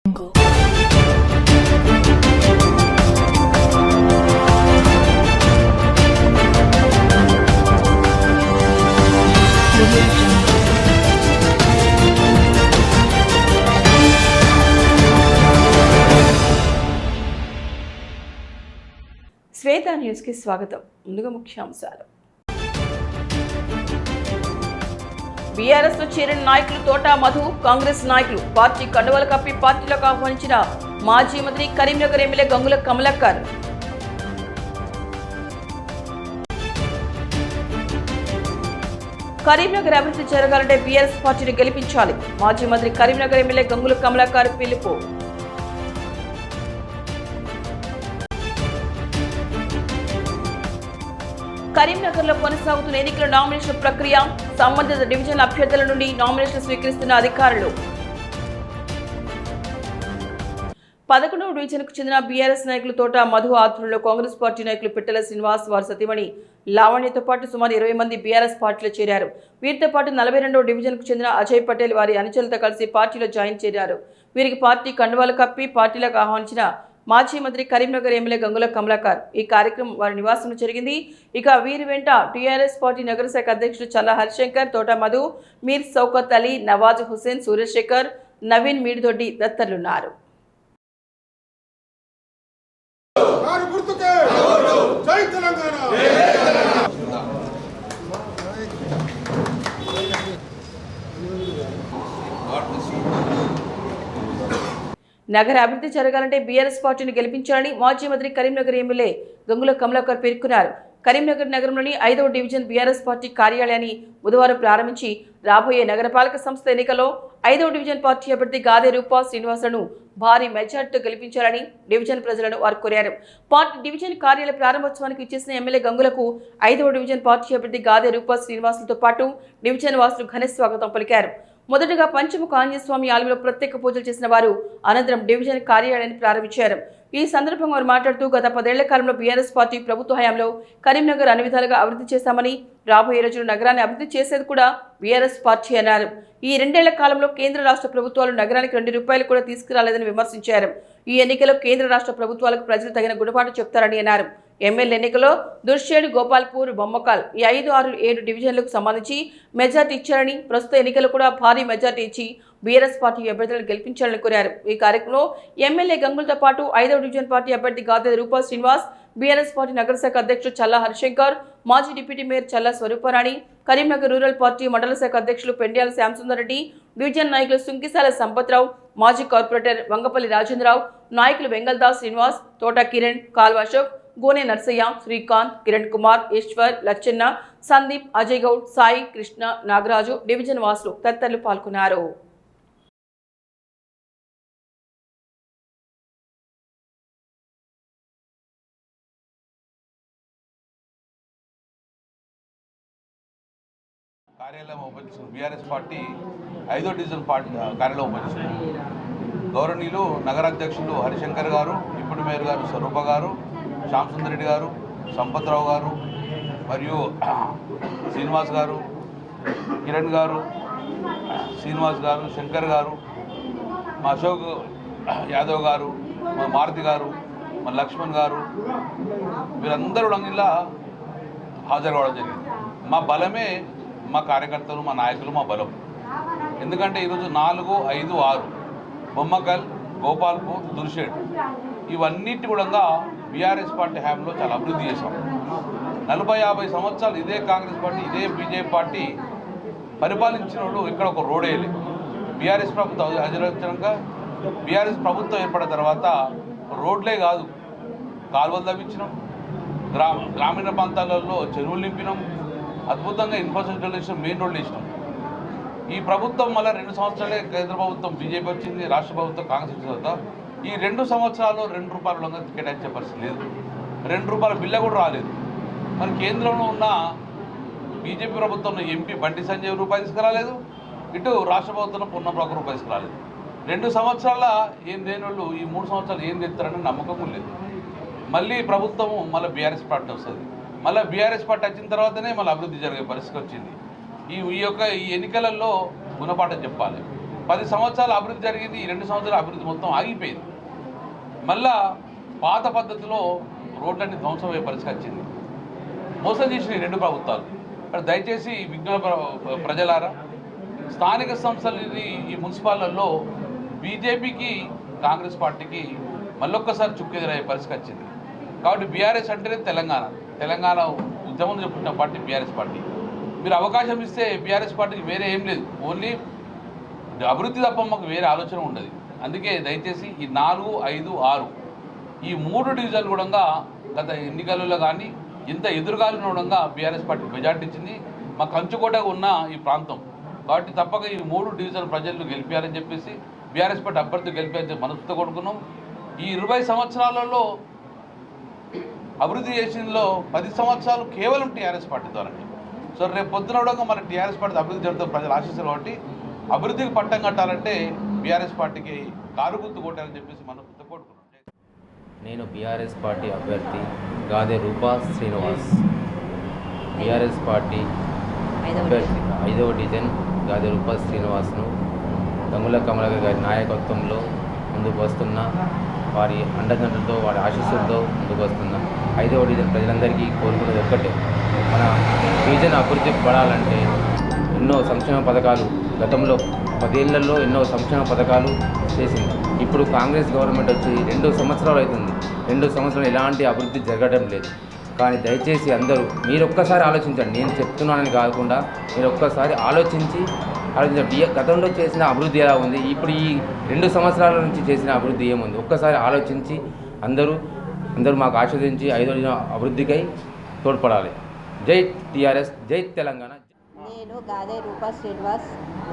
శ్వేత news కి స్వాగతం. ముందుగా ముఖ్యాంశాలు. బీఆర్ఎస్ లో చేరిన నాయకులు తోట మధు, కాంగ్రెస్ నాయకులు పార్టీ కండువాలు కప్పి పార్టీలోకి ఆహ్వానించిన మాజీ మంత్రి కరీంనగర్ ఎమ్మెల్యే గంగుల కమలాకర్. కరీంనగర్ అభివృద్ధి జరగాలంటే బీఆర్ఎస్ పార్టీని గెలిపించాలి. మాజీ మంత్రి కరీంనగర్ ఎమ్మెల్యే గంగుల కమలాకర్ పిలుపు. కరీంనగర్ లో కొనసాగుతున్న ఎన్నికల నామినేషన్ ప్రక్రియ, సంబంధిత డివిజన్ అభ్యర్థుల నుండి నామినేషన్ స్వీకరిస్తున్న అధికారులు. 11వ డివిజన్ కు చెందిన బీఆర్ఎస్ నాయకులు తోట మధు ఆధ్వర్యంలో కాంగ్రెస్ పార్టీ నాయకులు పిట్టల శ్రీనివాస్, వారి సతీమణి లావణ్యతో పాటు సుమారు 20 మంది బీఆర్ఎస్ పార్టీలో చేరారు. వీరితో పాటు 42వ డివిజన్ కు చెందిన అజయ్ పటేల్ వారి అనుచరులతో కలిసి పార్టీలో జాయిన్ చేరారు. వీరికి పార్టీ కండువాలు కప్పి పార్టీలకు ఆహ్వానించిన మాజీ మంత్రి కరీంనగర్ ఎమ్మెల్యే గంగుల కమలాకర్. ఈ కార్యక్రమం వారి నివాసంలో జరిగింది. ఇక వీరి వెంట టీఆర్ఎస్ పార్టీ నగర శాఖ అధ్యక్షుడు చల్లా హరిశంకర్, తోట మధు, మీర్ సౌకత్ అలీ, నవాజ్ హుసేన్, సూర్యశేఖర్, నవీన్ మీడిదొడ్డి తదితరులున్నారు. నగర అభివృద్ధి జరగాలంటే బీఆర్ఎస్ పార్టీని గెలిపించాలని మాజీ మంత్రి కరీంనగర్ ఎమ్మెల్యే గంగుల కమలాకర్ పేర్కొన్నారు. కరీంనగర్ నగరంలోని 5వ డివిజన్ బీఆర్ఎస్ పార్టీ కార్యాలయాన్ని బుధవారం ప్రారంభించి రాబోయే నగరపాలక సంస్థ ఎన్నికల్లో 5వ డివిజన్ పార్టీ అభ్యర్థి గాదే రూపా శ్రీనివాసులను భారీ మెజార్టీతో గెలిపించాలని డివిజన్ ప్రజలను వారు కోరారు. పార్టీ డివిజన్ కార్యాలయ ప్రారంభోత్సవానికి ఇచ్చేసిన ఎమ్మెల్యే గంగులకు 5వ డివిజన్ పార్టీ అభ్యర్థి గాదే రూపా శ్రీనివాసులతో పాటు డివిజన్ వాసులు ఘన స్వాగతం పలికారు. మొదటగా పంచముఖ ఆంజనేయస్వామి ఆలయంలో ప్రత్యేక పూజలు చేసిన వారు అనంతరం డివిజన్ కార్యాలయాన్ని ప్రారంభించారు. ఈ సందర్భంగా వారు మాట్లాడుతూ గత 10 ఏళ్ల కాలంలో బీఆర్ఎస్ పార్టీ ప్రభుత్వ హయాంలో కరీంనగర్ అన్ని విధాలుగా అభివృద్ధి చేశామని, రాబోయే రోజుల్లో నగరాన్ని అభివృద్ధి చేసేది కూడా బీఆర్ఎస్ పార్టీ అన్నారు. ఈ 2 ఏళ్ల కాలంలో కేంద్ర రాష్ట్ర ప్రభుత్వాలు నగరానికి 2 రూపాయలు కూడా తీసుకురాలేదని విమర్శించారు. ఈ ఎన్నికలో కేంద్ర రాష్ట్ర ప్రభుత్వాలకు ప్రజలు తగిన గుణపాఠం చెప్తారని అన్నారు. ఎమ్మెల్యే ఎన్నికలో దుర్షేడు, గోపాల్పూర్, బొమ్మకాల్ ఈ 5, 6, 7 డివిజన్లకు సంబంధించి మెజార్టీ ఇచ్చారని, ప్రస్తుత ఎన్నికలు కూడా భారీ మెజార్టీ ఇచ్చి బీఆర్ఎస్ పార్టీ అభ్యర్థులను గెలిపించాలని కోరారు. ఈ కార్యక్రమంలో ఎమ్మెల్యే గంగులతో పాటు 5వ డివిజన్ పార్టీ అభ్యర్థి గాదే రూపా శ్రీనివాస్, బీఆర్ఎస్ పార్టీ నగర శాఖ అధ్యక్షుడు చల్లా హరిశంకర్, మాజీ డిప్యూటీ మేయర్ చల్లా స్వరూపరాణి, కరీంనగర్ రూరల్ పార్టీ మండల శాఖ అధ్యక్షులు పెండ్యాల శ్యాంసుందర్ రెడ్డి, డివిజన్ నాయకులు సుంకిసాల సంపత్రావు, మాజీ కార్పొరేటర్ వంగపల్లి రాజేంద్రరావు, నాయకులు వెంగల్దాస్ శ్రీనివాస్, తోట కిరణ్, కాల్వ అశోక్, గోనె నర్సయ్య, శ్రీకాంత్, కిరణ్ కుమార్, ఈశ్వర్, లచ్చన్న, సందీప్, అజయ్ గౌడ్, సాయి, కృష్ణ, నాగరాజు, డివిజన్ వాసులు తదితరులు పాల్గొన్నారు. కార్యాలయం ఓపెన్ చేసింది. బీఆర్ఎస్ పార్టీ 5వ డివిజన్ పార్టీ కార్యాలయం ఓపెన్ చేసింది. గౌరవనీయులు నగరాధ్యక్షులు హరిశంకర్ గారు, డిప్యూటీ మేయర్ గారు స్వరూప గారు, శ్యాంసుందర్ రెడ్డి గారు, సంపత్రావు గారు, మరియు శ్రీనివాస్ గారు, కిరణ్ గారు, శ్రీనివాస్ గారు, శంకర్ గారు, మా అశోక్ యాదవ్ గారు, మా మారుతి గారు, మా లక్ష్మణ్ గారు, వీరందరూ ఇలా హాజరు కావడం జరిగింది. మా బలమే మా కార్యకర్తలు, మా నాయకులు, మా బలం. ఎందుకంటే ఈరోజు 4, 5, 6 బొమ్మకల్, గోపాల్పూర్, దుర్షేడ్ ఇవన్నిటి కూడా బీఆర్ఎస్ పార్టీ హయాంలో చాలా అభివృద్ధి చేశాం. 40-50 సంవత్సరాలు ఇదే కాంగ్రెస్ పార్టీ, ఇదే బీజేపీ పార్టీ పరిపాలించినప్పుడు ఇక్కడ ఒక రోడ్ వేయలేదు. బీఆర్ఎస్ ప్రభుత్వం అధిరోచనంగా బీఆర్ఎస్ ప్రభుత్వం ఏర్పడిన తర్వాత రోడ్లే కాదు, కాలువలు తవ్వించినాం, గ్రామీణ ప్రాంతాలలో చెరువులు నింపినాం, అద్భుతంగా ఇన్ఫ్రాస్ట్రక్చర్ వేసినాం, మెయిన్ రోడ్లు వేసినాం. ఈ ప్రభుత్వం మళ్ళీ 2 సంవత్సరాలే కేంద్ర ప్రభుత్వం బీజేపీ వచ్చింది, రాష్ట్ర ప్రభుత్వం కాంగ్రెస్ వచ్చిన తర్వాత ఈ 2 సంవత్సరాలు 2 రూపాయల కేటాయించే పరిస్థితి లేదు. 2 రూపాయల బిల్ల కూడా రాలేదు. మరి కేంద్రంలో ఉన్న బీజేపీ ప్రభుత్వంలో ఎంపీ బండి సంజయ్ రూపాయి తీసుకురాలేదు, ఇటు రాష్ట్ర ప్రభుత్వంలో పొన్నం ఒక రూపాయి తీసుకురాలేదు. 2 సంవత్సరాల ఏం లేని వాళ్ళు ఈ 3 సంవత్సరాలు ఏం తెస్తారని నమ్మకం లేదు. మళ్ళీ ప్రభుత్వము మళ్ళీ బీఆర్ఎస్ పార్టీ వస్తుంది. మళ్ళీ బీఆర్ఎస్ పార్టీ వచ్చిన తర్వాతనే మళ్ళీ అభివృద్ధి జరిగే పరిస్థితి వచ్చింది. ఈ ఎన్నికలలో గుణపాఠం చెప్పాలి. 10 సంవత్సరాల అభివృద్ధి జరిగింది, ఈ 2 సంవత్సరాల అభివృద్ధి మొత్తం ఆగిపోయింది. మళ్ళా పాత పద్ధతిలో రోడ్లన్నీ ధ్వంసమయ్యే పరిస్థితి వచ్చింది. మోసం చేసిన ఈ 2 ప్రభుత్వాలు. దయచేసి విజ్ఞాన ప్రజలారా, స్థానిక సంస్థలు ఈ మున్సిపాలలో బీజేపీకి కాంగ్రెస్ పార్టీకి మళ్ళొక్కసారి చుక్కెదురయ్యే పరిస్థితి వచ్చింది. కాబట్టి బీఆర్ఎస్ అంటేనే తెలంగాణ ఉద్యమం చెప్పుకున్న పార్టీ బీఆర్ఎస్ పార్టీ. మీరు అవకాశం ఇస్తే బీఆర్ఎస్ పార్టీకి వేరే ఏం లేదు, ఓన్లీ అభివృద్ధి తప్ప మాకు వేరే ఆలోచన ఉండదు. అందుకే దయచేసి ఈ 4, 5, 6 ఈ 3 డివిజన్లు కూడా గత ఎన్నికలలో కానీ ఇంత ఎదురుగాలిన కూడా బీఆర్ఎస్ పార్టీ మెజార్టీ ఇచ్చింది. మా కంచుకోటగా ఉన్న ఈ ప్రాంతం కాబట్టి తప్పక ఈ 3 డివిజన్ ప్రజలను గెలిపారని చెప్పేసి బీఆర్ఎస్ పార్టీ అభ్యర్థులు గెలిపారని మనసుతో కొనుక్కున్నాం. ఈ 20 సంవత్సరాలలో అభివృద్ధి చేసిందిలో 10 సంవత్సరాలు కేవలం టీఆర్ఎస్ పార్టీ ద్వారానే. సో రేపు పొద్దున కూడా మన టీఆర్ఎస్ పార్టీ అభివృద్ధి జరుగుతుంది ప్రజలు ఆశిస్తారు. కాబట్టి అభివృద్ధికి పట్టం కట్టాలంటే బీఆర్ఎస్ పార్టీకి కారు గుర్తు కొట్టాలని చెప్పేసి మనసుతో కొట్టుకున్నాం. నేను బీఆర్ఎస్ పార్టీ అభ్యర్థి గాదె రూపా శ్రీనివాస్. బీఆర్ఎస్ పార్టీ అభ్యర్థి 5వ డివిజన్ గాదె రూపా శ్రీనివాస్ను గంగుల కమలాకర్ గారి నాయకత్వంలో ముందుకు వస్తున్న, వారి అండదండలతో వారి ఆశీస్సులతో ముందుకు వస్తున్న 5వ డివిజన్ ప్రజలందరికీ కోరుకునేది ఒక్కటే, మన డివిజన్ అభివృద్ధి పడాలంటే ఎన్నో సంక్షేమ పథకాలు గతంలో 10 ఏళ్లలో ఎన్నో సంక్షేమ పథకాలు చేసింది. ఇప్పుడు కాంగ్రెస్ గవర్నమెంట్ వచ్చి 2 సంవత్సరాలు అవుతుంది. 2 సంవత్సరాలు ఎలాంటి అభివృద్ధి జరగడం లేదు. కానీ దయచేసి అందరూ మీరు ఒక్కసారి ఆలోచించండి. నేను చెప్తున్నానని కాకుండా మీరు ఒక్కసారి ఆలోచించండి. గతంలో చేసిన అభివృద్ధి ఎలా ఉంది, ఇప్పుడు ఈ 2 సంవత్సరాల నుంచి చేసిన అభివృద్ధి ఏముంది, ఒక్కసారి ఆలోచించి అందరూ మాకు ఆశీర్వదించి 5వ డివిజన్ అభివృద్ధికై తోడ్పడాలి. జై టీఆర్ఎస్, జై తెలంగాణ. నేను గాదె రూపా శ్రీనివాస్,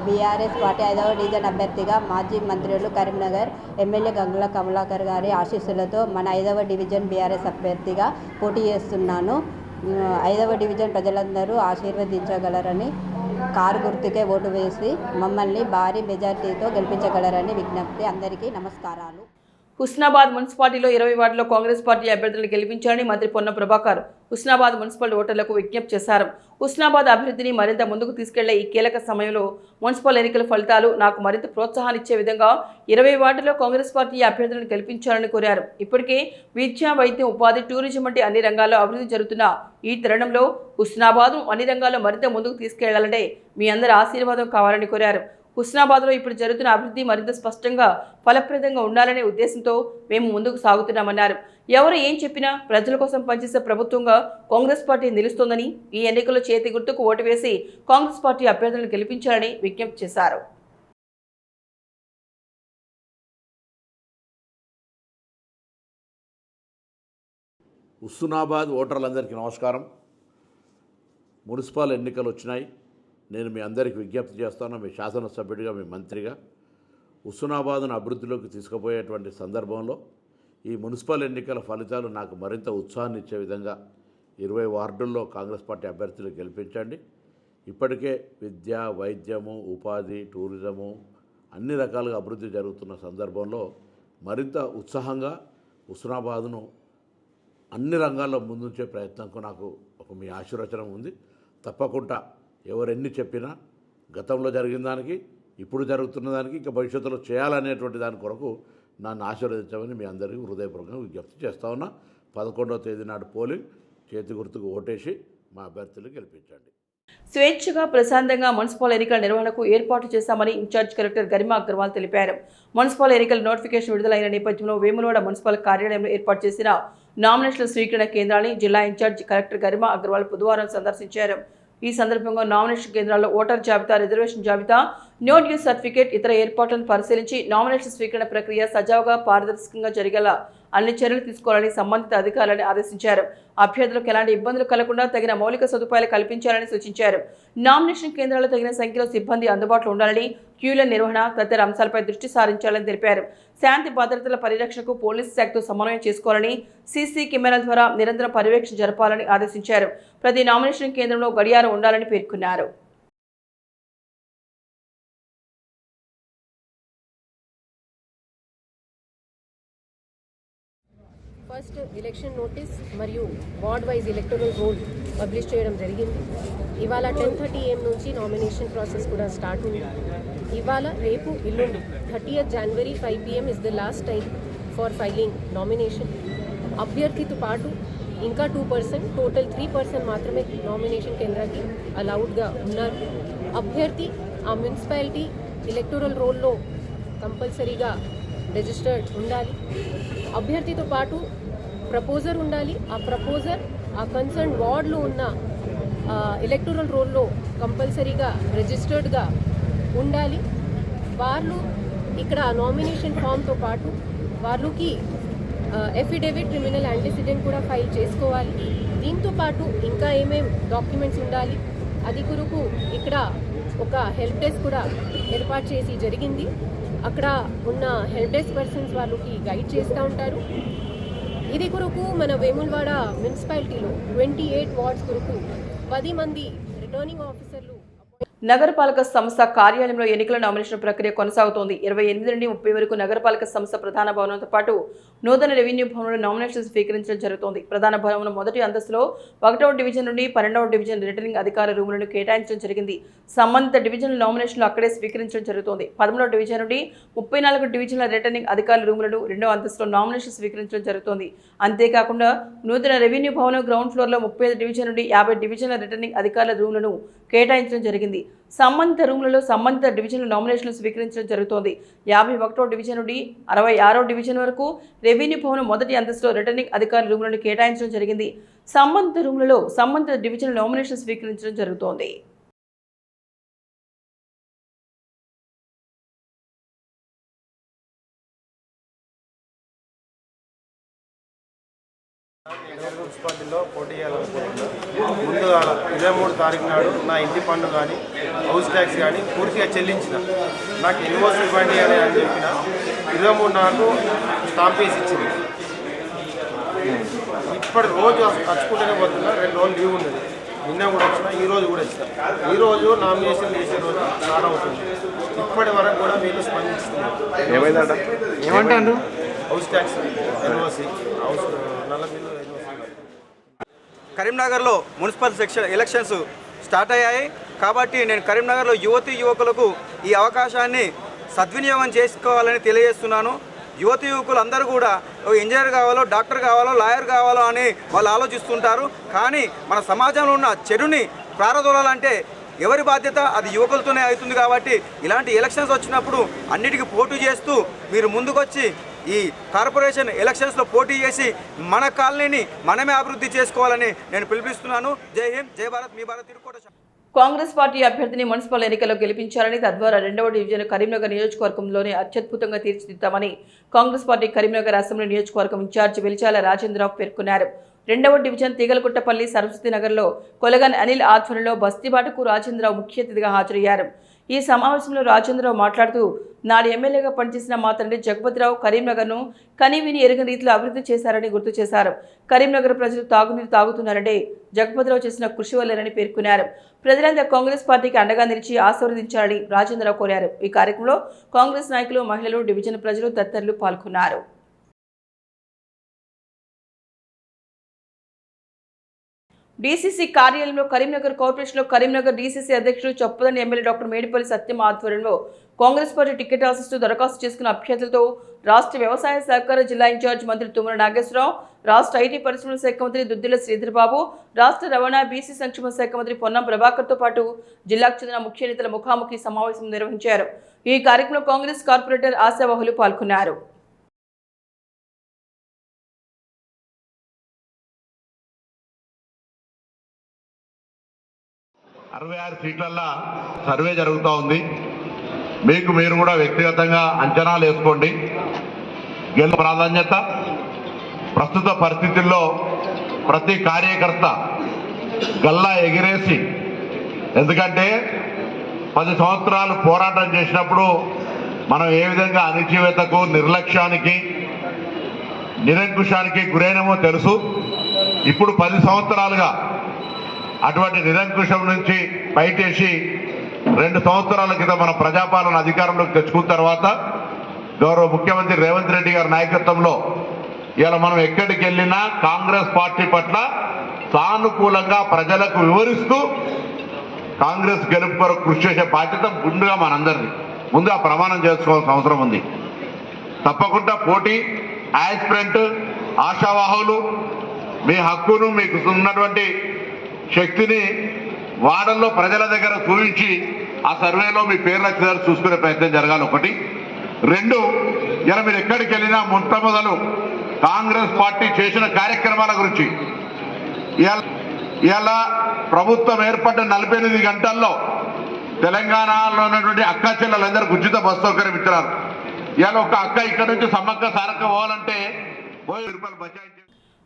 బీఆర్ఎస్ పార్టీ 5వ డివిజన్ అభ్యర్థిగా మాజీ మంత్రులు కరీంనగర్ ఎమ్మెల్యే గంగుల కమలాకర్ గారి ఆశీస్సులతో మన 5వ డివిజన్ బీఆర్ఎస్ అభ్యర్థిగా పోటీ చేస్తున్నాను. 5వ డివిజన్ ప్రజలందరూ ఆశీర్వదించగలరని, కారు గుర్తుకే ఓటు వేసి మమ్మల్ని భారీ మెజార్టీతో గెలిపించగలరని విజ్ఞప్తి. అందరికీ నమస్కారాలు. హుస్నాబాద్ మున్సిపాలిటీలో 20 వార్డులో కాంగ్రెస్ పార్టీ అభ్యర్థులను గెలిపించాలని మంత్రి పొన్న ప్రభాకర్ హుస్నాబాద్ మున్సిపల్ ఓటర్లకు విజ్ఞప్తి చేశారు. హుస్నాబాద్ అభివృద్ధిని మరింత ముందుకు తీసుకెళ్లే ఈ కీలక సమయంలో మున్సిపల్ ఎన్నికల ఫలితాలు నాకు మరింత ప్రోత్సాహాన్నిచ్చే విధంగా 20 వార్డులో కాంగ్రెస్ పార్టీ అభ్యర్థులను గెలిపించాలని కోరారు. ఇప్పటికే విద్య, వైద్యం, ఉపాధి, టూరిజం వంటి అన్ని రంగాల్లో అభివృద్ధి జరుగుతున్న ఈ తరుణంలో హుస్నాబాద్ను అన్ని రంగాల్లో మరింత ముందుకు తీసుకెళ్లాలంటే మీ అందరి ఆశీర్వాదం కావాలని కోరారు. హుస్నాబాద్లో ఇప్పుడు జరుగుతున్న అభివృద్ధి మరింత స్పష్టంగా ఫలప్రదంగా ఉండాలనే ఉద్దేశంతో మేము ముందుకు సాగుతున్నామన్నారు. ఎవరు ఏం చెప్పినా ప్రజల కోసం పనిచేసే ప్రభుత్వంగా కాంగ్రెస్ పార్టీ నిలుస్తోందని, ఈ ఎన్నికల్లో చేతి గుర్తుకు ఓటు వేసి కాంగ్రెస్ పార్టీ అభ్యర్థులను గెలిపించాలని విజ్ఞప్తి చేశారు. హుస్నాబాద్ ఓటర్లందరికీ నమస్కారం. మున్సిపల్ ఎన్నికలు వచ్చినాయి. నేను మీ అందరికీ విజ్ఞప్తి చేస్తాను, మీ శాసనసభ్యుడిగా, మీ మంత్రిగా. హుస్నాబాద్ను అభివృద్ధిలోకి తీసుకుపోయేటువంటి సందర్భంలో ఈ మున్సిపల్ ఎన్నికల ఫలితాలు నాకు మరింత ఉత్సాహాన్ని ఇచ్చే విధంగా 20 వార్డుల్లో కాంగ్రెస్ పార్టీ అభ్యర్థులు గెలిపించండి. ఇప్పటికే విద్య, వైద్యము, ఉపాధి, టూరిజము అన్ని రకాలుగా అభివృద్ధి జరుగుతున్న సందర్భంలో మరింత ఉత్సాహంగా హుస్నాబాద్ను అన్ని రంగాల్లో ముందుంచే ప్రయత్నంకు నాకు మీ ఆశీర్వచనం ఉంది. తప్పకుండా ఎవరెన్ని చెప్పినా గతంలో జరిగిన దానికి, ఇప్పుడు జరుగుతున్న దానికి, ఇంకా భవిష్యత్తులో చేయాలనేటువంటి దాని కొరకు నన్ను ఆశీర్వదించమని మీ అందరికీ హృదయపూర్వకంగా విజ్ఞప్తి చేస్తా ఉన్నా. 11వ తేదీ నాడు పోలింగ్, చేతి గుర్తుకు ఓటేసి మా అభ్యర్థులు గెలిపించండి. స్వేచ్ఛగా ప్రశాంతంగా మున్సిపల్ ఎన్నికల నిర్వహణకు ఏర్పాటు చేశామని ఇన్ఛార్జ్ కలెక్టర్ గరిమా అగర్వాల్ తెలిపారు. మున్సిపల్ ఎన్నికల నోటిఫికేషన్ విడుదలైన నేపథ్యంలో వేములవాడ మున్సిపల్ కార్యాలయంలో ఏర్పాటు చేసిన నామినేషన్ల స్వీకరణ కేంద్రాన్ని జిల్లా ఇన్ఛార్జ్ కలెక్టర్ గరిమా అగర్వాల్ బుధవారం సందర్శించారు. ఈ సందర్భంగా నామినేషన్ కేంద్రాల్లో ఓటర్ జాబితా, రిజర్వేషన్ జాబితా, నో డ్యూస్ సర్టిఫికేట్, ఇతర ఏర్పాట్లను పరిశీలించి నామినేషన్ స్వీకరణ ప్రక్రియ సజావుగా, పారదర్శకంగా జరిగేలా అన్ని చర్యలు తీసుకోవాలని సంబంధిత అధికారులను ఆదేశించారు. అభ్యర్థులకు ఎలాంటి ఇబ్బందులు కలగకుండా తగిన మౌలిక సదుపాయాలు కల్పించాలని సూచించారు. నామినేషన్ కేంద్రాల్లో తగిన సంఖ్యలో సిబ్బంది అందుబాటులో ఉండాలని, క్యూల నిర్వహణ తదితర అంశాలపై దృష్టి సారించాలని తెలిపారు. శాంతి భద్రతల పరిరక్షణకు పోలీసు శాఖతో సమన్వయం చేసుకోవాలని, సీసీ కెమెరాల ద్వారా నిరంతరం పర్యవేక్షణ జరపాలని ఆదేశించారు. ప్రతి నామినేషన్ కేంద్రంలో గడియారం ఉండాలని పేర్కొన్నారు. ఫస్ట్ ఎలక్షన్ నోటీస్ మరియు ward wise electoral role publish చేయడం జరిగింది. ఇవాళ 10:30 AM నుంచి నామినేషన్ ప్రాసెస్ కూడా స్టార్ట్ ఉంది. ఇవాళ రేపు ఎల్లుండి 30th January 5 PM is the last time for filing nomination. అభ్యర్థితో పాటు ఇంకా 2%, టోటల్ 3% మాత్రమే నామినేషన్ కేంద్రానికి అలౌడ్గా ఉన్నారు. అభ్యర్థి ఆ మున్సిపాలిటీ ఎలక్టరల్ రోల్లో కంపల్సరీగా రిజిస్టర్డ్ ఉండాలి. అభ్యర్థితో పాటు ప్రపోజర్ ఉండాలి. ఆ ప్రపోజర్ ఆ కన్సర్న్ వార్డ్లో ఉన్న ఎలక్టరల్ రోల్లో కంపల్సరీగా రిజిస్టర్డ్గా ఉండాలి. వాళ్ళు ఇక్కడ నామినేషన్ ఫామ్తో పాటు వాళ్ళకి ఎఫిడేవిట్ క్రిమినల్ యాంటిసిడెంట్ కూడా ఫైల్ చేసుకోవాలి. దీంతో పాటు ఇంకా ఏమేం డాక్యుమెంట్స్ ఉండాలి అది కొరకు ఇక్కడ ఒక హెల్ప్ డెస్క్ కూడా ఏర్పాటు చేసి జరిగింది. అక్కడ ఉన్న హెల్ప్ డెస్క్ పర్సన్స్ వాళ్ళకి గైడ్ చేస్తూ ఉంటారు. ఇది కొరకు మన వేములవాడ మున్సిపాలిటీలో 28 వార్డ్స్ కొరకు 10 మంది రిటర్నింగ్ ఆఫీసర్లు. నగరపాలక సంస్థ కార్యాలయంలో ఎన్నికల నామినేషన్ ప్రక్రియ కొనసాగుతోంది. 28 నుండి 30 వరకు నగరపాలక సంస్థ ప్రధాన భవనంతో పాటు నూతన రెవెన్యూ భవనంలో నామినేషన్ స్వీకరించడం జరుగుతోంది. ప్రధాన భవనం మొదటి అంతస్తులో 1వ డివిజన్ నుండి 12వ డివిజన్ రిటర్నింగ్ అధికార రూములను కేటాయించడం జరిగింది. సంబంధిత డివిజన్ల నామినేషన్లు అక్కడే స్వీకరించడం జరుగుతోంది. 13వ డివిజన్ నుండి 34 డివిజన్ల రిటర్నింగ్ అధికారుల రూములను 2వ అంతస్తులో నామినేషన్ స్వీకరించడం జరుగుతోంది. అంతేకాకుండా నూతన రెవెన్యూ భవనం గ్రౌండ్ ఫ్లోర్లో 35 డివిజన్ నుండి 50 డివిజన్ల రిటర్నింగ్ అధికారుల రూములను కేటాయించడం జరిగింది. సంబంధిత రూములలో సంబంధిత డివిజన్ల నామినేషన్లు స్వీకరించడం జరుగుతోంది. 51వ డివిజన్ నుండి 66వ డివిజన్ వరకు రెవెన్యూ భవనం మొదటి అంతస్తులో రిటర్నింగ్ అధికారుల రూములను కేటాయించడం జరిగింది. సంబంధిత రూములలో సంబంధిత డివిజన్ల నామినేషన్ స్వీకరించడం జరుగుతోంది. మున్సిపాలిటీలో పోటీ చేయాలనుకుంటున్నాను. ముందుగా 23 తారీఖు నాడు నా ఇంటి పన్ను కానీ హౌస్ ట్యాక్స్ కానీ పూర్తిగా చెల్లించిన నాకు ఇన్వాయిస్ ఇవ్వండి అని చెప్పిన 23 నాకు స్టాంప్ వేసి ఇచ్చింది. ఇప్పటి రోజు వచ్చుకుంటూనే పోతున్నా. 2 రోజులు లీవ్ ఉన్నది. నిన్న కూడా వచ్చిన, ఈరోజు కూడా వచ్చిన. ఈరోజు నామినేషన్ చేసే రోజు స్టార్ట్ అవుతుంది. ఇప్పటి వరకు కూడా వీళ్ళు స్పందిస్తున్నారు. ఏమంటారు? హౌస్ ట్యాక్స్, ఎన్ఓసి, హౌస్ నల్ల బిల్లు. కరీంనగర్లో మున్సిపల్ ఎలక్షన్స్ స్టార్ట్ అయ్యాయి కాబట్టి నేను కరీంనగర్లో యువకులకు ఈ అవకాశాన్ని సద్వినియోగం చేసుకోవాలని తెలియజేస్తున్నాను. యువకులు అందరూ కూడా ఇంజనీర్ కావాలో, డాక్టర్ కావాలో, లాయర్ కావాలో అని వాళ్ళు ఆలోచిస్తుంటారు. కానీ మన సమాజంలో ఉన్న చెడుని ప్రారదోలాలంటే ఎవరి బాధ్యత? అది యువకులతోనే అవుతుంది. కాబట్టి ఇలాంటి ఎలక్షన్స్ వచ్చినప్పుడు అన్నిటికీ పోటీ చేస్తూ మీరు ముందుకొచ్చి ఈ కార్పొరేషన్ ఎలక్షన్స్లో పోటీ చేసి మన కాలనీని మనమే అభివృద్ధి చేసుకోవాలని నేను పిలుపునిస్తున్నాను. జై హింద్, జై భారత్, మీ భారత్. తిరుకోట. కాంగ్రెస్ పార్టీ అభ్యర్థిని మున్సిపల్ ఎన్నికల్లో గెలిపించాలని, తద్వారా 2వ డివిజన్ కరీంనగర్ నియోజకవర్గంలోనే అత్యద్భుతంగా తీర్చిదిద్దామని కాంగ్రెస్ పార్టీ కరీంనగర్ అసెంబ్లీ నియోజకవర్గం ఇన్ఛార్జి వెలిచాల రాజేంద్రరావు పేర్కొన్నారు. 2వ డివిజన్ తీగలకుట్టపల్లి సరస్వతి నగర్లో కొలగన్ అనిల్ ఆధ్వర్యంలో బస్తీబాటుకు రాజేంద్రరావు ముఖ్య అతిథిగా హాజరయ్యారు. ఈ సమావేశంలో రాజేంద్రరావు మాట్లాడుతూ నాడు ఎమ్మెల్యేగా పనిచేసిన మా తండ్రి జగపతిరావు కరీంనగర్ను కనీవిని ఎరుగని రీతిలో అభివృద్ధి చేశారని గుర్తు చేశారు. కరీంనగర్ ప్రజలు తాగునీరు తాగుతున్నారంటే జగపతిరావు చేసిన కృషి వల్లేనని పేర్కొన్నారు. ప్రజలంతా కాంగ్రెస్ పార్టీకి అండగా నిలిచి ఆశీర్వదించాలని రాజేంద్రరావు కోరారు. ఈ కార్యక్రమంలో కాంగ్రెస్ నాయకులు, మహిళలు, డివిజన్ ప్రజలు తదితరులు పాల్గొన్నారు. డీసీసీ కార్యాలయంలో కరీంనగర్ కార్పొరేషన్లో కరీంనగర్ డీసీసీ అధ్యక్షుడు చొప్పదండి ఎమ్మెల్యే డాక్టర్ మేడిపల్లి సత్యం ఆధ్వర్యంలో కాంగ్రెస్ పార్టీ టికెట్ ఆశిస్తూ దరఖాస్తు చేసుకున్న అభ్యర్థులతో రాష్ట్ర వ్యవసాయ సహకార జిల్లా ఇన్ఛార్జ్ మంత్రి తుమ్మల నాగేశ్వరరావు, రాష్ట్ర ఐటీ పరిశ్రమల శాఖ మంత్రి దుద్దిల శ్రీధర్బాబు, రాష్ట్ర రవాణా బీసీ సంక్షేమ శాఖ మంత్రి పొన్నం ప్రభాకర్తో పాటు జిల్లాకు చెందిన ముఖ్య నేతల ముఖాముఖి సమావేశం నిర్వహించారు. ఈ కార్యక్రమంలో కాంగ్రెస్ కార్పొరేటర్ ఆశావాహులు పాల్గొన్నారు. అరవై 6 సీట్లల్లో సర్వే జరుగుతూ ఉంది. మీరు కూడా వ్యక్తిగతంగా అంచనాలు వేసుకోండి. గెలుపు ప్రాధాన్యత ప్రస్తుత పరిస్థితుల్లో ప్రతి కార్యకర్త గల్లా ఎగిరేసి, ఎందుకంటే 10 సంవత్సరాలు పోరాటం చేసినప్పుడు మనం ఏ విధంగా అణిచివేతకు, నిర్లక్ష్యానికి, నిరంకుశానికి గురైనమో తెలుసు. ఇప్పుడు 10 సంవత్సరాలుగా అటువంటి నిరంకుశం నుంచి బయటేసి 2 సంవత్సరాల క్రితం మన ప్రజాపాలన అధికారంలోకి తెచ్చుకున్న తర్వాత గౌరవ ముఖ్యమంత్రి రేవంత్ రెడ్డి గారి నాయకత్వంలో ఇలా మనం ఎక్కడికి వెళ్ళినా కాంగ్రెస్ పార్టీ పట్ల సానుకూలంగా ప్రజలకు వివరిస్తూ కాంగ్రెస్ గెలుపు కొరకు కృషి చేసే బాధ్యత ముందుగా మనందరిది. ముందు ఆ ప్రమాణం చేసుకోవాల్సిన అవసరం ఉంది. తప్పకుండా పోటీ, యాస్పిరెంట్, ఆశావాహులు మీ హక్కును, మీకు ఉన్నటువంటి శక్తిని వాడల్లో ప్రజల దగ్గర చూపించి ఆ సర్వేలో మీ పేర్లు వచ్చేదారు చూసుకునే ప్రయత్నం జరగాలి. ఒకటి. రెండు, ఇలా మీరు ఎక్కడికి వెళ్ళినా మొట్టమొదలు కాంగ్రెస్ పార్టీ చేసిన కార్యక్రమాల గురించి, ఇలా ప్రభుత్వం ఏర్పడ్డ 48 గంటల్లో తెలంగాణలో ఉన్నటువంటి అక్క చెల్లెలందరికీ ఉచిత బస్ సౌకర్యం ఇచ్చినారు. ఇవాళ ఒక అక్క ఇక్కడ నుంచి సమ్మక్క సారక్క పోవాలంటే రూపాయలు బచాయించారు.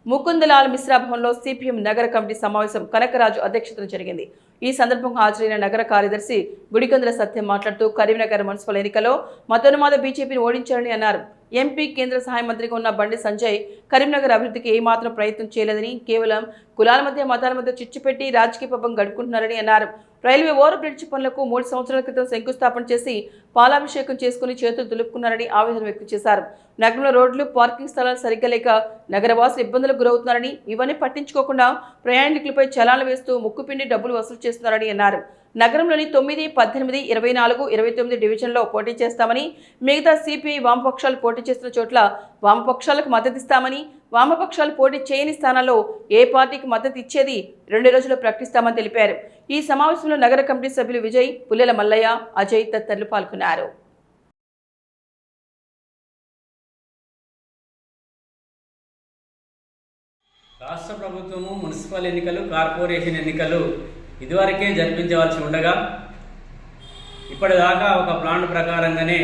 ముకుందలాల్ మిశ్రా భవన్లో సిపిఎం నగర కమిటీ సమావేశం కనకరాజు అధ్యక్షతన జరిగింది. ఈ సందర్భంగా హాజరైన నగర కార్యదర్శి గుడికందుల సత్యం మాట్లాడుతూ కరీంనగర్ మున్సిపల్ ఎన్నికలో మతోన్మాద బీజేపీని ఓడించారని అన్నారు. ఎంపీ కేంద్ర సహాయ మంత్రిగా ఉన్న బండి సంజయ్ కరీంనగర్ అభివృద్ధికి ఏమాత్రం ప్రయత్నం చేయలేదని, కేవలం కులాల మధ్య మతాల మధ్య చిచ్చు పెట్టి రాజకీయ పబ్బం గడుపుకుంటున్నారని అన్నారు. రైల్వే ఓవర్ బ్రిడ్జ్ పనులకు 3 సంవత్సరాల క్రితం శంకుస్థాపన చేసి పాలాభిషేకం చేసుకుని చేతులు దులుపుకున్నారని ఆవేదన వ్యక్తం చేశారు. నగరంలో రోడ్లు, పార్కింగ్ స్థలాలు సరిగ్గా లేక నగరవాసులు ఇబ్బందులకు గురవుతున్నారని, ఇవన్నీ పట్టించుకోకుండా ప్రయాణికులపై చలాన్లు వేస్తూ ముక్కుపిండి డబ్బులు వసూలు చేస్తున్నారని అన్నారు. నగరంలోని 9, 18, 24, 29 డివిజన్లో పోటీ చేస్తామని, మిగతా సిపిఐ వామపక్షాలు పోటీ చేస్తున్న చోట్ల వామపక్షాలకు మద్దతిస్తామని, వామపక్షాలు పోటీ చేయని స్థానాల్లో ఏ పార్టీకి మద్దతు ఇచ్చేది 2 రోజుల్లో ప్రకటిస్తామని తెలిపారు. ఈ సమావేశంలో నగర కమిటీ సభ్యులు విజయ్, పుల్లెల మల్లయ్య, అజయ్ తదితరులు పాల్గొన్నారు. రాష్ట్ర ప్రభుత్వము మున్సిపల్ ఎన్నికలు, కార్పొరేషన్ ఎన్నికలు ఇదివరకే జరిపించవలసి ఉండగా ఇప్పటిదాకా ఒక ప్లాన్ ప్రకారంగానే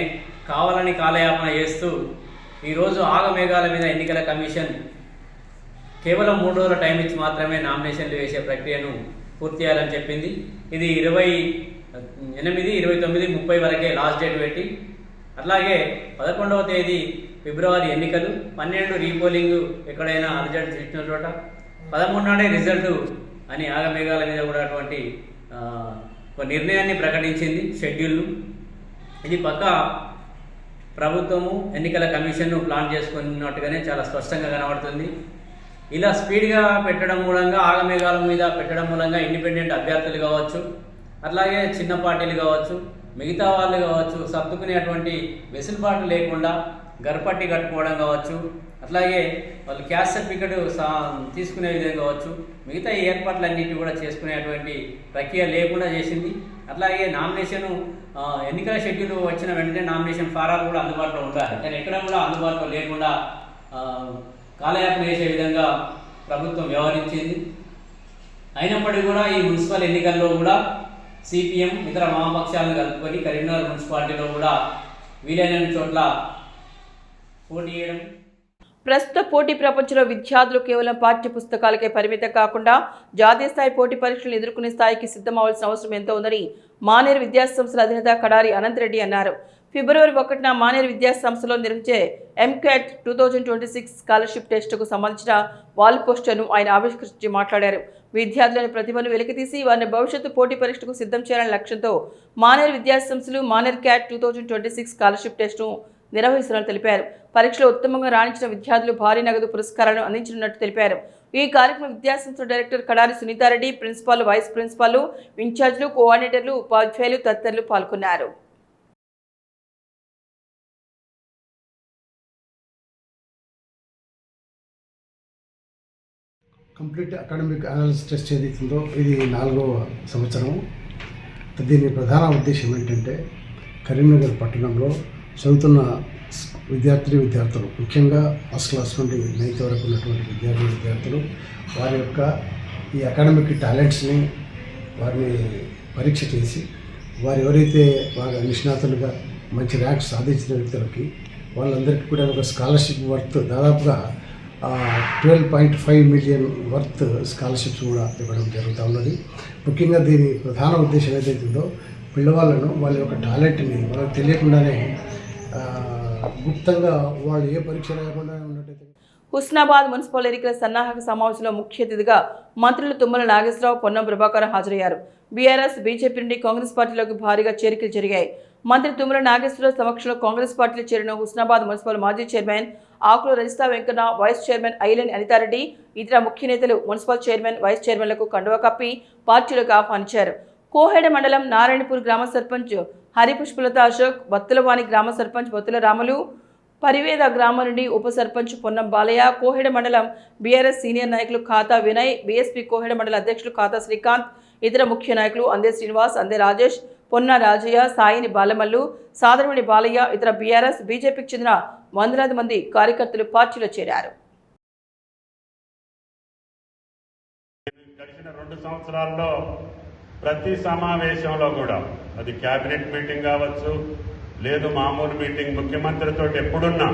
కావాలని కాలయాపన చేస్తూ ఈరోజు ఆగమేఘాల మీద ఎన్నికల కమిషన్ కేవలం 3 రోజుల టైం ఇచ్చి మాత్రమే నామినేషన్లు వేసే ప్రక్రియను పూర్తి చేయాలని చెప్పింది. ఇది 28, 29, 30 వరకే లాస్ట్ డేట్ పెట్టి, అట్లాగే 11వ తేదీ ఫిబ్రవరి ఎన్నికలు, 12 రీపోలింగ్ ఎక్కడైనా రిజల్ట్ ఇచ్చిన చోట, 13 నాడే రిజల్ట్ అని ఆగమేఘాల మీద కూడా అటువంటి ఒక నిర్ణయాన్ని ప్రకటించింది షెడ్యూల్. ఇది పక్క ప్రభుత్వము ఎన్నికల కమిషన్ను ప్లాన్ చేసుకున్నట్టుగానే చాలా స్పష్టంగా కనబడుతుంది. ఇలా స్పీడ్గా పెట్టడం మూలంగా, ఆగమేఘాల మీద పెట్టడం మూలంగా ఇండిపెండెంట్ అభ్యర్థులు కావచ్చు, అట్లాగే చిన్న పార్టీలు కావచ్చు, మిగతా వాళ్ళు కావచ్చు, సర్దుకునేటువంటి వెసులుబాటు లేకుండా గర్పట్టి కట్టుకోవడం కావచ్చు, అట్లాగే వాళ్ళు క్యాస్ట్ సర్టిఫికెట్ తీసుకునే విధంగా కావచ్చు, మిగతా ఈ ఏర్పాట్లన్నింటి కూడా చేసుకునేటువంటి ప్రక్రియ లేకుండా చేసింది. అట్లాగే నామినేషను ఎన్నికల షెడ్యూల్ వచ్చిన వెంటనే నామినేషన్ ఫారాలు కూడా అందుబాటులో ఉండాలి, కానీ ఎక్కడ కూడా అందుబాటులో లేకుండా కాలయాపన చేసే విధంగా ప్రభుత్వం వ్యవహరించింది. అయినప్పటికీ కూడా ఈ మున్సిపల్ ఎన్నికల్లో కూడా సిపిఎం ఇతర వామపక్షాలను కలుపుకొని కరీంనగర్ మున్సిపాలిటీలో కూడా వీలైన చోట్ల పోటీ చేయడం. ప్రస్తుత పోటీ ప్రపంచంలో విద్యార్థులు కేవలం పాఠ్య పుస్తకాలకే పరిమితం కాకుండా జాతీయ స్థాయి పోటీ పరీక్షలను ఎదుర్కొనే స్థాయికి సిద్ధమవలసిన అవసరం ఎంతో ఉందని మానేరు విద్యాసంస్థల అధినేత కడారి అనంతరెడ్డి అన్నారు. ఫిబ్రవరి 1న మానేరు విద్యాసంస్థలో నిర్వహించే ఎంక్యాట్ 2026 స్కాలర్షిప్ టెస్టుకు సంబంధించిన వాల్ పోస్టర్ను ఆయన ఆవిష్కరించి మాట్లాడారు. విద్యార్థులను ప్రతిభను వెలికితీసి వారిని భవిష్యత్తు పోటీ పరీక్షకు సిద్ధం చేయాలనే లక్ష్యంతో మానేరు విద్యాసంస్థలు మానేరు క్యాట్ 2026 స్కాలర్షిప్ టెస్టును నిర్వహిస్తున్నట్లు తెలిపారు. పరీక్షలో ఉత్తమంగా రాణించిన విద్యార్థులు భారీ నగదు పురస్కారాలను అందించనున్నట్టు తెలిపారు. ఈ కార్యక్రమం విద్యాసంస్థ director Kadari Sunitha Reddy, principal, vice principal, ఇన్ఛార్జీలు, కోఆర్డినేటర్లు, ఉపాధ్యాయులు తదితరులు పాల్గొన్నారు. కంప్లీట్ అకాడమిక్ అనాలిసిస్ టెస్ట్ ఏదైతుందో ఇది 4వ సంవత్సరము. దీని ప్రధాన ఉద్దేశం ఏంటంటే కరీంనగర్ పట్టణంలో చదువుతున్న విద్యార్థులు ముఖ్యంగా ఫస్ట్ క్లాస్ నుండి 9th వరకు ఉన్నటువంటి విద్యార్థులు వారి యొక్క ఈ అకాడమిక్ టాలెంట్స్ని వారిని పరీక్ష చేసి వారు ఎవరైతే బాగా నిష్ణాతులుగా మంచి ర్యాంక్స్ సాధించిన వ్యక్తులకి వాళ్ళందరికీ కూడా ఒక స్కాలర్షిప్ వర్త్ దాదాపుగా 12.5 మిలియన్ వర్త్ స్కాలర్షిప్స్ కూడా ఇవ్వడం జరుగుతూ ఉన్నది. ముఖ్యంగా దీని ప్రధాన ఉద్దేశం ఏదైతుందో పిల్లవాళ్ళను వాళ్ళ యొక్క టాలెంట్ని వాళ్ళకి తెలియకుండానే గుప్తంగా వాళ్ళు ఏ పరీక్ష లేకుండా ఉన్నట్టయితే. హుస్నాబాద్ మున్సిపల్ ఎన్నికల సన్నాహక సమావేశంలో ముఖ్య అతిథిగా మంత్రులు తుమ్మల నాగేశ్వరరావు, పొన్నం ప్రభాకర్ హాజరయ్యారు. బీఆర్ఎస్, బీజేపీ నుండి కాంగ్రెస్ పార్టీలోకి భారీగా చేరికలు జరిగాయి. మంత్రి తుమ్మల నాగేశ్వరరావు సమక్షంలో కాంగ్రెస్ పార్టీలో చేరిన హుస్నాబాద్ మున్సిపల్ మాజీ చైర్మన్ ఆకుల రజితా వెంకన్న, వైస్ చైర్మన్ ఐలేని అనితారెడ్డి, ఇతర ముఖ్య నేతలు మున్సిపల్ చైర్మన్, వైస్ చైర్మన్లకు కండువా కప్పి పార్టీలోకి ఆహ్వానించారు. కోహెడ మండలం నారాయణపూర్ గ్రామ సర్పంచ్ హరిపుష్పలత అశోక్, బత్తులవాణి గ్రామ సర్పంచ్ బత్తుల రాములు, పరివేద గ్రామం నుండి ఉప సర్పంచ్ పొన్నం బాలయ్య, కోహెడ మండలం బీఆర్ఎస్ సీనియర్ నాయకులు ఖాతా వినయ్, బీఎస్పీ కోహెడ మండల అధ్యక్షులు ఖాతా శ్రీకాంత్, ఇతర ముఖ్య నాయకులు అందే శ్రీనివాస్, అందే రాజేష్, పొన్న రాజయ్య, సాయిని బాలమల్లు, సాదరమణి బాలయ్య, ఇతర బీఆర్ఎస్ బీజేపీకి చెందిన వందలాది మంది కార్యకర్తలు పార్టీలో చేరారు. గడిచిన 2 సంవత్సరాల్లో ప్రతి సమావేశంలో కూడా అది క్యాబినెట్ మీటింగ్ కావచ్చు, లేదు మామూలు మీటింగ్, ముఖ్యమంత్రితో ఎప్పుడున్నా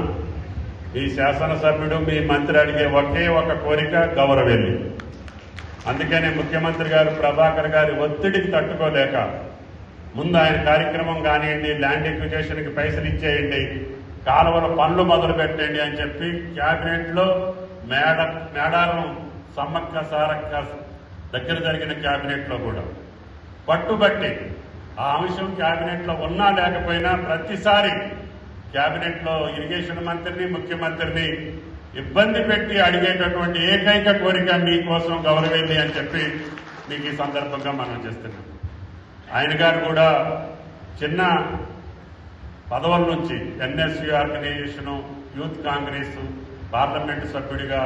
మీ శాసనసభ్యుడు మీ మంత్రి అడిగే ఒకే ఒక కోరిక గౌరవెల్లి. అందుకనే ముఖ్యమంత్రి గారు ప్రభాకర్ గారి ఒత్తిడికి తట్టుకోలేక ముందు ఆయన కార్యక్రమం కానివ్వండి, ల్యాండ్ ఎక్విజేషన్కి పైసలు ఇచ్చేయండి, కాలువల పనులు మొదలు పెట్టండి అని చెప్పి క్యాబినెట్లో మేడారం సమ్మక్క సారక్క దగ్గర జరిగిన క్యాబినెట్లో కూడా పట్టుబట్టి ఆ అంశం క్యాబినెట్లో ఉన్నా లేకపోయినా ప్రతిసారి క్యాబినెట్లో ఇరిగేషన్ మంత్రిని, ముఖ్యమంత్రిని ఇబ్బంది పెట్టి అడిగేటటువంటి ఏకైక కోరిక మీకోసం గౌరవేది అని చెప్పి మీకు ఈ సందర్భంగా మనం చేస్తున్నాం. ఆయన గారు కూడా చిన్న పదవుల నుంచి NSU organisation, youth Congress, parliament సభ్యుడిగా,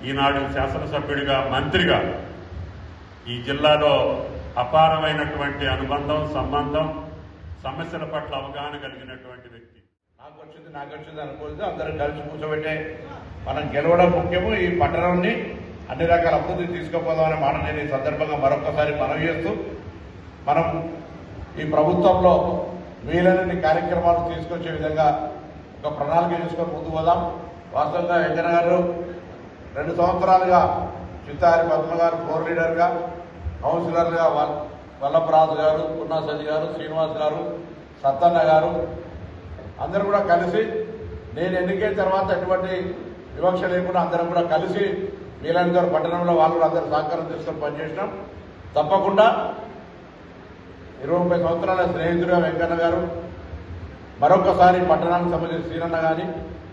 ఈనాడు శాసనసభ్యుడిగా, మంత్రిగా ఈ జిల్లాలో అపారమైనటువంటి అనుబంధం, సంబంధం, సమస్యల పట్ల అవగాహన కలిగినటువంటి వ్యక్తి. నాకు వచ్చింది అనుకోలేదు. అందరం కలిసి కూర్చోబెట్టే మనం గెలవడం ముఖ్యము. ఈ పట్టణాన్ని అన్ని రకాల అభివృద్ధి తీసుకుపోదామనే మాట నేను ఈ సందర్భంగా మరొకసారి మనవి చేస్తూ, మనం ఈ ప్రభుత్వంలో వీలైనన్ని కార్యక్రమాలు తీసుకొచ్చే విధంగా ఒక ప్రణాళిక చేసుకొని ముందుకు పోదాం. వాస్తవంగా వెంకన్న గారు 2 సంవత్సరాలుగా చిత్తారి పద్మ గారు ఫ్లోర్ లీడర్గా, కౌన్సిలర్గా వల్లభరాజు గారు, పున్నాసతి గారు, శ్రీనివాస్ గారు, సత్తన్న గారు అందరూ కూడా కలిసి, నేను ఎన్నికైన తర్వాత ఎటువంటి వివక్ష లేకుండా అందరం కూడా కలిసి వీలైన గారు పట్టణంలో వాళ్ళు అందరూ సహకారం తీసుకొని పనిచేసినాం. తప్పకుండా 20-30 సంవత్సరాల స్నేహితుడుగా వెంకన్న గారు, మరొకసారి పట్టణానికి సంబంధించిన శ్రీరన్న కానీ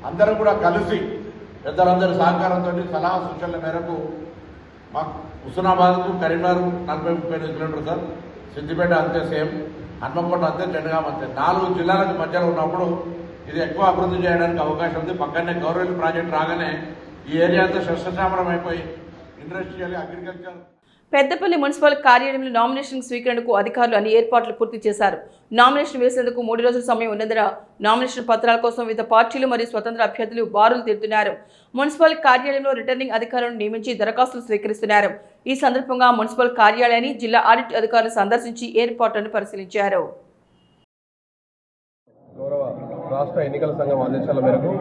అందరూ కూడా కలిసి పెద్దలందరి సహకారంతో సలహా సూచనల మేరకు మా హుస్నాబాద్కు కరీంనగర్ 40-35 కిలోమీటర్లు సార్, సిద్దిపేట అంతే సేమ్, హన్మకొండ అంతే, జనగాం అంతే, 4 జిల్లాలకు మధ్యలో ఉన్నప్పుడు ఇది ఎక్కువ అభివృద్ధి చేయడానికి అవకాశం ఉంది. పక్కనే గౌరవ ప్రాజెక్ట్ రాగానే ఈ ఏరియా అంతా శస్త్రశామరం అయిపోయి ఇండస్ట్రియల్, అగ్రికల్చర్. పెద్దపల్లి మున్సిపల్ కార్యాలయంలో నామినేషన్ స్వీకరణకు అధికారులు అన్ని ఏర్పాట్లు పూర్తి చేశారు. నామినేషన్ వేసేందుకు 3 రోజుల సమయం ఉన్నందున నామినేషన్ పత్రాల కోసం వివిధ పార్టీలు మరియు స్వతంత్ర అభ్యర్థులు బారులు తీరుతున్నారు. మున్సిపల్ కార్యాలయంలో రిటర్నింగ్ అధికారులను నియమించి దరఖాస్తులు స్వీకరిస్తున్నారు. ఈ సందర్భంగా మున్సిపల్ కార్యాలయాన్ని జిల్లా ఆడిట్ అధికారులు సందర్శించి ఏర్పాట్లను పరిశీలించారు. రాష్ట్ర ఎన్నికల సంఘం ఆదేశాల మేరకు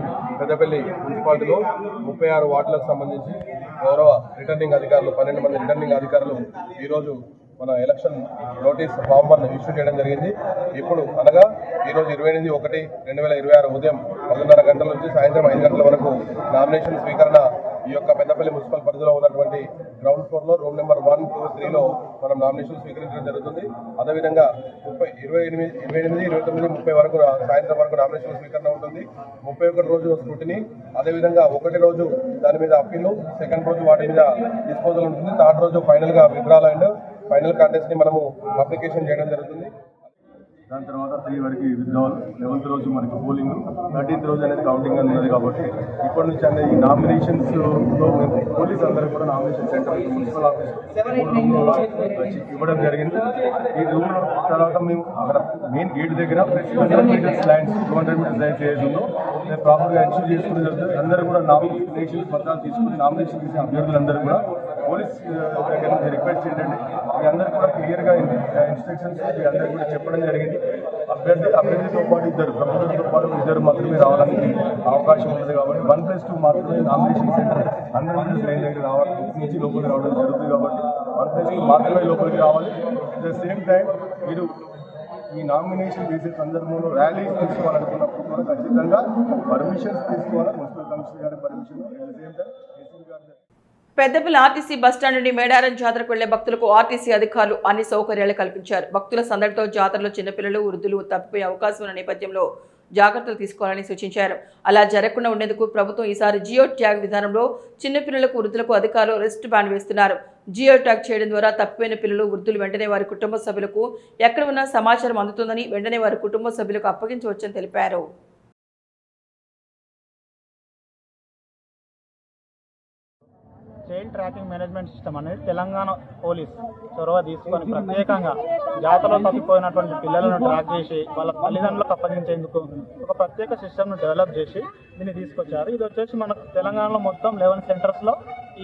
పెద్దపల్లి మున్సిపాలిటీలో 36 వార్డులకు సంబంధించి గౌరవ రిటర్నింగ్ అధికారులు 12 మంది రిటర్నింగ్ అధికారులు ఈరోజు మన ఎలక్షన్ నోటీస్ ఫామ్ 1 ఇష్యూ చేయడం జరిగింది. ఇప్పుడు అనగా ఈరోజు 28/1/2026 ఉదయం 10:30 గంటల నుంచి సాయంత్రం 5 గంటల వరకు నామినేషన్ స్వీకరణ ఈ యొక్క పెద్దపల్లి మున్సిపల్ పరిధిలో ఉన్నటువంటి గ్రౌండ్ ఫ్లోర్లో రూమ్ నెంబర్ 1, 2, 3లో మనం నామినేషన్ స్వీకరించడం జరుగుతుంది. అదేవిధంగా 28, 29, 30 వరకు సాయంత్రం వరకు నామినేషన్ స్వీకరణ ఉంటుంది. 31 రోజు స్క్రూటినీ, అదేవిధంగా 1 రోజు దాని మీద అప్పీలు, 2nd రోజు వాటి మీద డిస్పోజల్ ఉంటుంది. 3rd రోజు ఫైనల్గా విత్డ్రాల్ అండ్ ఫైనల్ కాంటెస్ట్ ని మనము అప్లికేషన్ చేయడం జరుగుతుంది. దాని తర్వాత 3 వరకు విత్డ్రావల్, 11th రోజు మనకి పోలింగ్, 13th రోజు అనేది కౌంటింగ్ అనేది కాబట్టి ఇప్పటి నుంచి అనేది ఈ నామినేషన్స్లో పోలీస్ అందరూ కూడా నామినేషన్ సెంటర్ మున్సిపల్ ఆఫీస్ ఇవ్వడం జరిగింది. ఈ రూమ్ తర్వాత మేము అక్కడ మెయిన్ గేట్ దగ్గర 200 మీటర్స్ ల్యాండ్స్ చేస్తుందో మేము ప్రాపర్గా ఎన్షూర్ చేసుకుని జరుగుతుంది. అందరూ కూడా నామినేషన్ పత్రాలు తీసుకుని నామినేషన్ చేసే అభ్యర్థులందరూ కూడా పోలీస్ దగ్గర నుంచి రిక్వెస్ట్ ఏంటంటే మీ అందరూ కూడా క్లియర్గా ఇన్స్ట్రక్షన్స్ మీ అందరూ కూడా చెప్పడం జరిగింది. అభ్యర్థితో పాటు ప్రభుత్వంతో పాటు 2 మాత్రమే రావడానికి అవకాశం ఉంటుంది కాబట్టి 1+2 మాత్రమే నామినేషన్ సెంటర్ 100 మీటర్స్ లైన్ దగ్గర రావాలి నుంచి లోపలికి రావడం జరుగుతుంది కాబట్టి 1+2 మాత్రమే లోపలికి రావాలి. అట్ ద సేమ్ టైం మీరు ఈ నామినేషన్ చేసే సందర్భంలో ర్యాలీస్ తీసుకోవాలనుకున్నప్పుడు కూడా ఖచ్చితంగా పర్మిషన్స్ తీసుకోవాలి. మున్సిపల్ కమిషనర్ గారి permission, at the same time AC గారి పెద్దపల్లి ఆర్టీసీ బస్టాండ్ నుండి మేడారం జాతరకు వెళ్లే భక్తులకు ఆర్టీసీ అధికారులు అన్ని సౌకర్యాలు కల్పించారు. భక్తుల సందడితో జాతరలో చిన్నపిల్లలు, వృద్ధులు తప్పిపోయే అవకాశం ఉన్న నేపథ్యంలో జాగ్రత్తలు తీసుకోవాలని సూచించారు. అలా జరగకుండా ఉండేందుకు ప్రభుత్వం ఈసారి జియో ట్యాగ్ విధానంలో చిన్నపిల్లలకు, వృద్ధులకు అధికారులు రెస్ట్ బ్యాండ్ వేస్తున్నారు. జియో ట్యాగ్ చేయడం ద్వారా తప్పిపోయిన పిల్లలు, వృద్ధులు వెంటనే వారి కుటుంబ సభ్యులకు ఎక్కడ ఉన్నా సమాచారం అందుతుందని, వెంటనే వారి కుటుంబ సభ్యులకు అప్పగించవచ్చని తెలిపారు. చైల్డ్ ట్రాకింగ్ మేనేజ్మెంట్ సిస్టమ్ అనేది తెలంగాణ పోలీస్ చొరవ తీసుకొని ప్రత్యేకంగా జాతరలో తప్పిపోయినటువంటి పిల్లలను ట్రాక్ చేసి వాళ్ళ తల్లిదండ్రులకు అప్పగించేందుకు ఒక ప్రత్యేక సిస్టమ్ను డెవలప్ చేసి దీన్ని తీసుకొచ్చారు. ఇది వచ్చేసి మనకు తెలంగాణలో మొత్తం 11 సెంటర్స్లో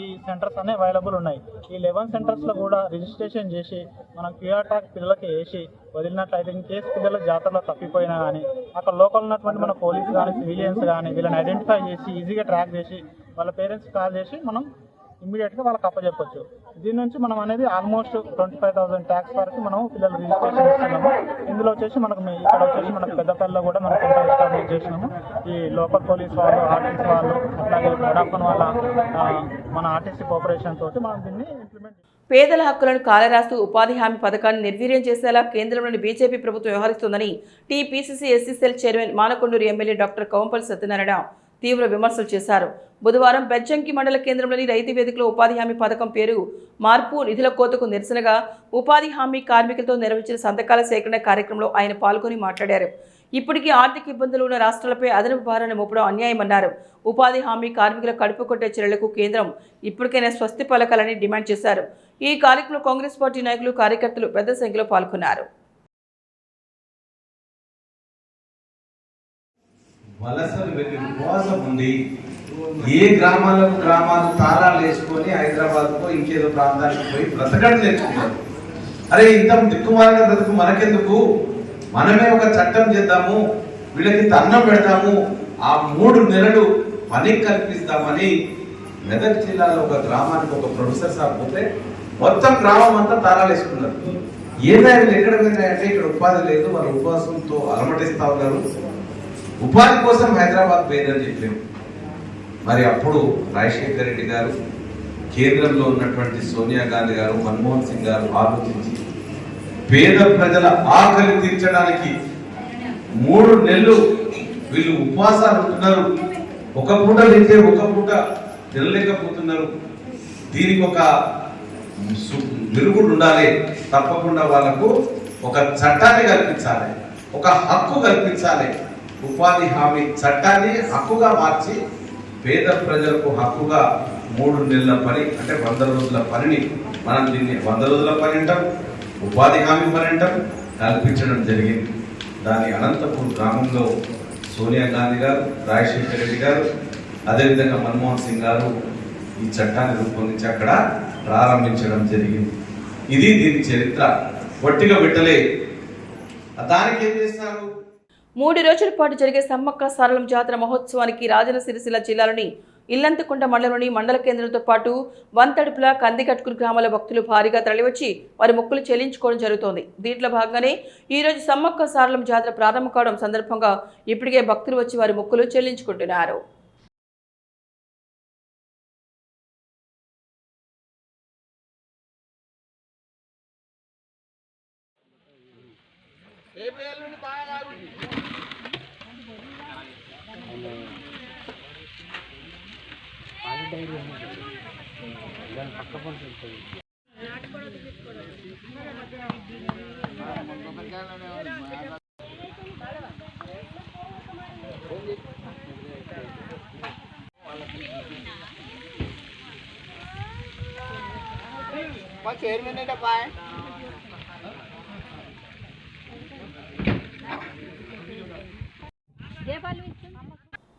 ఈ సెంటర్స్ అనేవి అవైలబుల్ ఉన్నాయి. ఈ 11 సెంటర్స్లో కూడా రిజిస్ట్రేషన్ చేసి మనం క్యూఆర్ ట్యాగ్ పిల్లలకి వేసి వదిలినట్లయితే ఇన్ కేసు పిల్లలు జాతరలో తప్పిపోయినా కానీ అక్కడ లోకల్ ఉన్నటువంటి మన పోలీసు కానీ, సివిలియన్స్ కానీ వీళ్ళని ఐడెంటిఫై చేసి ఈజీగా ట్రాక్ చేసి వాళ్ళ పేరెంట్స్ కాల్ చేసి మనం ఇమ్మీడియట్గా వాళ్ళకి అప్పచెప్పొచ్చు. దీని నుంచి మనం అనేది ఆల్మోస్ట్ 25,000 ట్యాక్స్ వరకు మనం పిల్లలు రిజిస్ట్రేషన్ ఇస్తున్నాము. ఇందులో వచ్చేసి మనకు ఇక్కడ వచ్చేసి మనకు పెద్దపల్లిలో కూడా మనం సెంటర్ ఎస్టాబ్లిష్ చేసినాము. ఈ లోకల్ పోలీస్ వాళ్ళు, ఆర్టీసీ వాళ్ళు, అట్లాగే వడాఫోన్ వాళ్ళ మన ఆర్టీసీ కోఆపరేషన్ తోటి మనం దీన్ని ఇంప్లిమెంట్. పేదల హక్కులను కాలరాస్తూ ఉపాధి హామీ పథకాన్ని నిర్వీర్యం చేసేలా కేంద్రంలోని బీజేపీ ప్రభుత్వం వ్యవహరిస్తోందని TPCC SC cell chairman Manakondur MLA doctor Kavampalli Satyanarayana తీవ్ర విమర్శలు చేశారు. బుధవారం బెజ్జంకి మండల కేంద్రంలోని రైతు వేదికలో ఉపాధి హామీ పథకం పేరు మార్పు, నిధుల కోతకు నిరసనగా ఉపాధి హామీ కార్మికులతో నిర్వహించిన సంతకాల సేకరణ కార్యక్రమంలో ఆయన పాల్గొని మాట్లాడారు. ఇప్పటికీ ఆర్థిక ఇబ్బందులు ఉన్న రాష్ట్రాలపై అదనపు భారాన్ని మోపడం అన్యాయమన్నారు. ఉపాధి హామీ కార్మికుల కడుపు కొట్టే చర్యలకు కేంద్రం ఇప్పటికైనా స్వస్తి పలకాలని డిమాండ్ చేశారు. ఈ కార్యక్రమంలో కాంగ్రెస్ పార్టీ నాయకులు, కార్యకర్తలు పెద్ద సంఖ్యలో పాల్గొన్నారు. వలసలు వెళ్ళి ఉపవాసం ఉండి ఏ గ్రామాలు తాళాలు వేసుకొని హైదరాబాద్కో ఇంకేదో ప్రాంతానికి పోయి బ్రతకడం నేర్చుకున్నారు. అరే ఇంత దిక్కుమాలిన బ్రతుకు మనకెందుకు, మనమే ఒక చట్టం చేద్దాము, వీళ్ళకి అన్నం పెడతాము, ఆ 3 నెలలు పని కల్పిస్తామని మెదక్ జిల్లాలో ఒక గ్రామానికి ఒక ప్రొఫెసర్ సార్ పోతే మొత్తం గ్రామం అంతా తాళాలు వేసుకున్నారు. ఏదైనా ఎక్కడ పోయినాయంటే ఇక్కడ ఉపాధి లేదు, వాళ్ళ ఉపవాసంతో అలమటిస్తా ఉన్నారు, ఉపాధి కోసం హైదరాబాద్ పోయిందని చెప్పాము. మరి అప్పుడు రాజశేఖర రెడ్డి గారు, కేంద్రంలో ఉన్నటువంటి సోనియా గాంధీ గారు, మన్మోహన్ సింగ్ గారు ఆలోచించి పేద ప్రజల ఆకలి తీర్చడానికి 3 నెలలు వీళ్ళు ఉపవాసాలు ఉంటున్నారు, ఒక పూట తింటే ఒక పూట తినలేకపోతున్నారు, దీనికి ఒక మెరుగుడు ఉండాలి, తప్పకుండా వాళ్ళకు ఒక చట్టాన్ని కల్పించాలి, ఒక హక్కు కల్పించాలి. ఉపాధి హామీ చట్టాన్ని హక్కుగా మార్చి పేద ప్రజలకు హక్కుగా 3 నెలల పని అంటే 100 రోజుల పనిని మనం దీన్ని 100 రోజుల పని అంటాం, ఉపాధి హామీ పని అంటాం కల్పించడం జరిగింది. దాని అనంతపూర్ గ్రామంలో సోనియా గాంధీ గారు, రాజశేఖర రెడ్డి గారు, అదేవిధంగా మన్మోహన్ సింగ్ గారు ఈ చట్టాన్ని రూపొందించి అక్కడ ప్రారంభించడం జరిగింది. ఇది దీని చరిత్ర, ఒట్టిగా పెట్టలే. దానికి ఏం చేస్తారు? 3 రోజుల పాటు జరిగే సమ్మక్క సారళం జాతర మహోత్సవానికి రాజన్న సిరిసిల్ల జిల్లాలోని ఇల్లంతకుంట మండలంలోని మండల కేంద్రంతో పాటు వంతడుపుల, కందికట్కూరు గ్రామాల భక్తులు భారీగా తరలివచ్చి వారి మొక్కులు చెల్లించుకోవడం జరుగుతోంది. దీంట్లో భాగంగానే ఈరోజు సమ్మక్క సారళం జాతర ప్రారంభం కావడం సందర్భంగా ఇప్పటికే భక్తులు వచ్చి వారి మొక్కులు చెల్లించుకుంటున్నారు.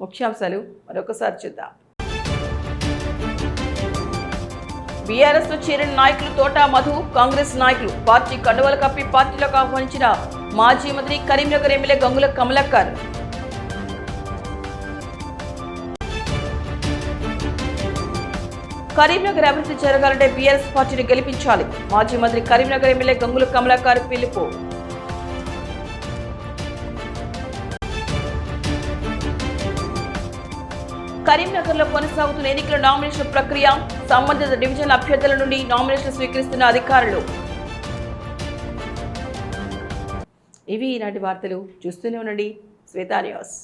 ముఖ్యాంశాలు మరొకసారి చూద్దాం. బీఆర్ఎస్ లో చేరిన నాయకులు తోట మధు, కాంగ్రెస్ నాయకులు పార్టీ కండువలు కప్పి పార్టీలోకి ఆహ్వానించిన మాజీ మంత్రి కరీంనగర్ ఎమ్మెల్యే గంగుల కమలాకర్. కరీంనగర్ అభివృద్ధి జరగాలంటే బీఆర్ఎస్ పార్టీని గెలిపించాలి. మాజీ మంత్రి కరీంనగర్ ఎమ్మెల్యే గంగుల కమలాకర్ పిలుపు. కరీంనగర్లో కొనసాగుతున్న ఎన్నికల నామినేషన్ ప్రక్రియ. సంబంధిత డివిజన్ అభ్యర్థుల నుండి నామినేషన్ స్వీకరిస్తున్న అధికారులు. ఇవి ఈనాటి వార్తలు. చూస్తూనే ఉండండి శ్వేతా న్యూస్.